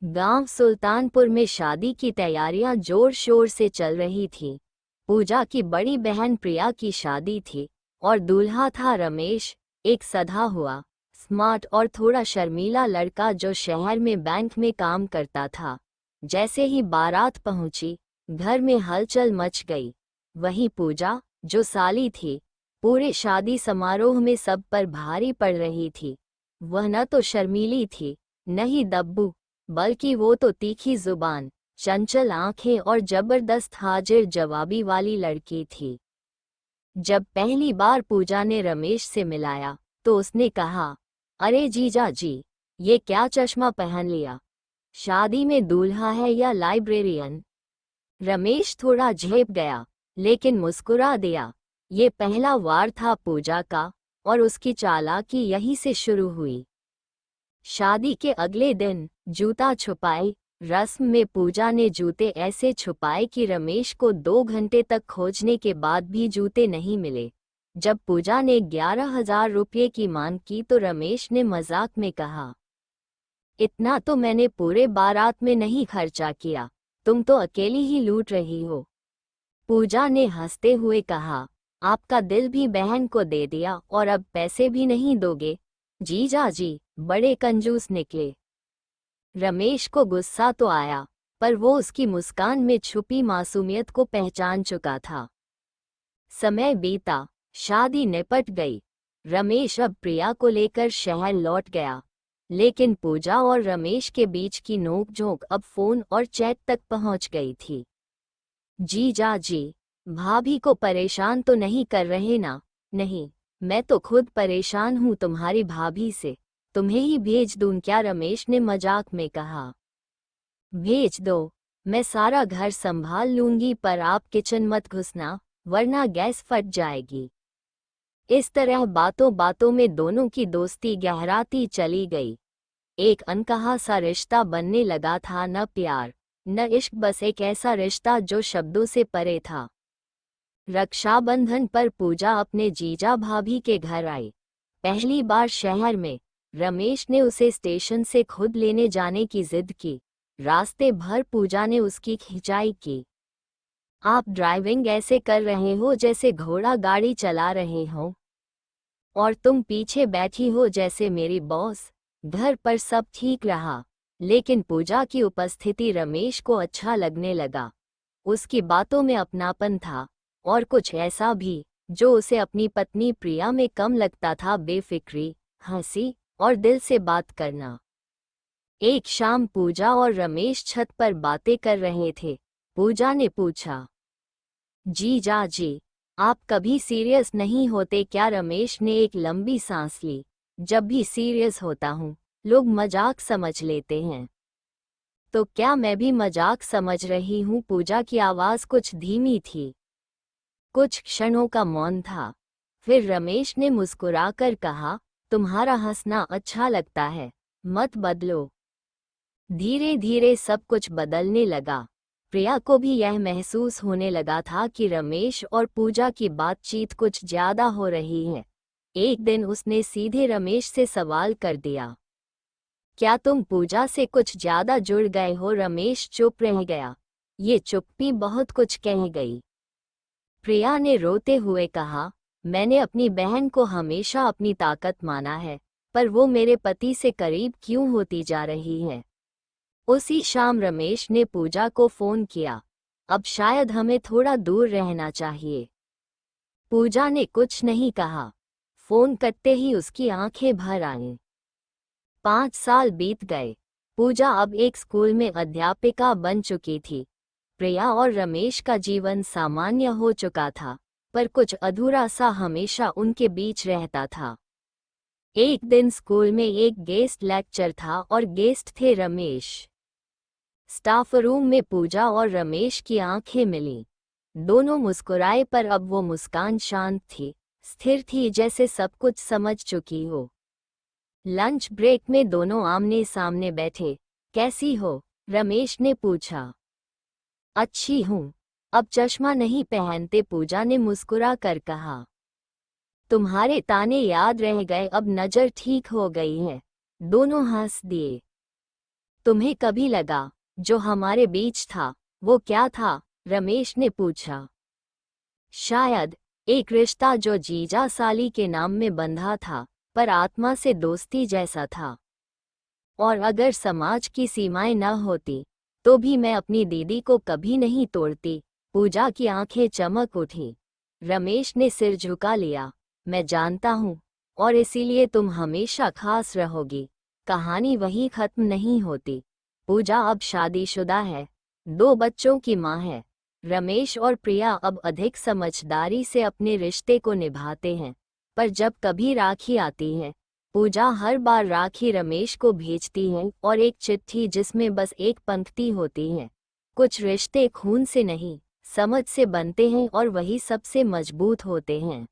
गांव सुल्तानपुर में शादी की तैयारियां जोर शोर से चल रही थीं। पूजा की बड़ी बहन प्रिया की शादी थी और दूल्हा था रमेश, एक सधा हुआ, स्मार्ट और थोड़ा शर्मीला लड़का जो शहर में बैंक में काम करता था। जैसे ही बारात पहुंची, घर में हलचल मच गई। वहीं पूजा, जो साली थी, पूरे शादी समारोह में सब पर भारी पड़ रही थी। वह न तो शर्मीली थी, न ही दब्बू, बल्कि वो तो तीखी जुबान, चंचल आंखें और जबरदस्त हाजिर जवाबी वाली लड़की थी। जब पहली बार पूजा ने रमेश से मिलाया तो उसने कहा, अरे जीजा जी, ये क्या चश्मा पहन लिया? शादी में दूल्हा है या लाइब्रेरियन? रमेश थोड़ा झेप गया, लेकिन मुस्कुरा दिया। ये पहला वार था पूजा का, और उसकी चालाकी यहीं से शुरू हुई। शादी के अगले दिन जूता छुपाई रस्म में पूजा ने जूते ऐसे छुपाए कि रमेश को 2 घंटे तक खोजने के बाद भी जूते नहीं मिले। जब पूजा ने 11,000 रुपये की मांग की तो रमेश ने मजाक में कहा, इतना तो मैंने पूरे बारात में नहीं खर्चा किया, तुम तो अकेली ही लूट रही हो। पूजा ने हंसते हुए कहा, आपका दिल भी बहन को दे दिया और अब पैसे भी नहीं दोगे? जीजा जी बड़े कंजूस निकले। रमेश को गुस्सा तो आया, पर वो उसकी मुस्कान में छुपी मासूमियत को पहचान चुका था। समय बीता, शादी निपट गई। रमेश अब प्रिया को लेकर शहर लौट गया, लेकिन पूजा और रमेश के बीच की नोकझोंक अब फोन और चैट तक पहुंच गई थी। जीजा जी, भाभी को परेशान तो नहीं कर रहे ना? नहीं, मैं तो खुद परेशान हूँ तुम्हारी भाभी से। तुम्हें ही भेज दूं क्या? रमेश ने मजाक में कहा। भेज दो, मैं सारा घर संभाल लूंगी, पर आप किचन मत घुसना, वरना गैस फट जाएगी। इस तरह बातों बातों में दोनों की दोस्ती गहराती चली गई। एक अनकहा सा रिश्ता बनने लगा था, न प्यार न इश्क, बस एक ऐसा रिश्ता जो शब्दों से परे था। रक्षाबंधन पर पूजा अपने जीजा भाभी के घर आई। पहली बार शहर में रमेश ने उसे स्टेशन से खुद लेने जाने की जिद की। रास्ते भर पूजा ने उसकी खिंचाई की। आप ड्राइविंग ऐसे कर रहे हो जैसे घोड़ा गाड़ी चला रहे हो, और तुम पीछे बैठी हो जैसे मेरी बॉस। घर पर सब ठीक रहा, लेकिन पूजा की उपस्थिति रमेश को अच्छा लगने लगा। उसकी बातों में अपनापन था, और कुछ ऐसा भी जो उसे अपनी पत्नी प्रिया में कम लगता था, बेफिक्री, हंसी और दिल से बात करना। एक शाम पूजा और रमेश छत पर बातें कर रहे थे। पूजा ने पूछा, जीजा जी, आप कभी सीरियस नहीं होते क्या? रमेश ने एक लंबी सांस ली। जब भी सीरियस होता हूँ, लोग मजाक समझ लेते हैं। तो क्या मैं भी मजाक समझ रही हूँ? पूजा की आवाज कुछ धीमी थी। कुछ क्षणों का मौन था। फिर रमेश ने मुस्कुराकर कहा, तुम्हारा हंसना अच्छा लगता है, मत बदलो। धीरे धीरे सब कुछ बदलने लगा। प्रिया को भी यह महसूस होने लगा था कि रमेश और पूजा की बातचीत कुछ ज्यादा हो रही है। एक दिन उसने सीधे रमेश से सवाल कर दिया, क्या तुम पूजा से कुछ ज्यादा जुड़ गए हो? रमेश चुप रह गया। ये चुप्पी बहुत कुछ कह गई। प्रिया ने रोते हुए कहा, मैंने अपनी बहन को हमेशा अपनी ताकत माना है, पर वो मेरे पति से करीब क्यों होती जा रही है? उसी शाम रमेश ने पूजा को फोन किया, अब शायद हमें थोड़ा दूर रहना चाहिए। पूजा ने कुछ नहीं कहा। फोन करते ही उसकी आंखें भर आईं। 5 साल बीत गए। पूजा अब एक स्कूल में अध्यापिका बन चुकी थी। प्रिया और रमेश का जीवन सामान्य हो चुका था, पर कुछ अधूरा सा हमेशा उनके बीच रहता था। एक दिन स्कूल में एक गेस्ट लेक्चर था और गेस्ट थे रमेश। स्टाफ रूम में पूजा और रमेश की आंखें मिलीं। दोनों मुस्कुराए, पर अब वो मुस्कान शांत थी, स्थिर थी, जैसे सब कुछ समझ चुकी हो। लंच ब्रेक में दोनों आमने सामने बैठे। कैसी हो? रमेश ने पूछा। अच्छी हूँ, अब चश्मा नहीं पहनते, पूजा ने मुस्कुरा कर कहा। तुम्हारे ताने याद रह गए, अब नजर ठीक हो गई है। दोनों हंस दिए। तुम्हें कभी लगा जो हमारे बीच था वो क्या था? रमेश ने पूछा। शायद एक रिश्ता जो जीजा साली के नाम में बंधा था, पर आत्मा से दोस्ती जैसा था। और अगर समाज की सीमाएं न होती तो भी मैं अपनी दीदी को कभी नहीं तोड़ती। पूजा की आंखें चमक उठी। रमेश ने सिर झुका लिया। मैं जानता हूँ, और इसीलिए तुम हमेशा खास रहोगी। कहानी वहीं खत्म नहीं होती। पूजा अब शादीशुदा है, 2 बच्चों की माँ है। रमेश और प्रिया अब अधिक समझदारी से अपने रिश्ते को निभाते हैं। पर जब कभी राखी आती है, पूजा हर बार राखी रमेश को भेजती है, और एक चिट्ठी जिसमें बस एक पंक्ति होती है, कुछ रिश्ते खून से नहीं, समझ से बनते हैं और वही सबसे मजबूत होते हैं।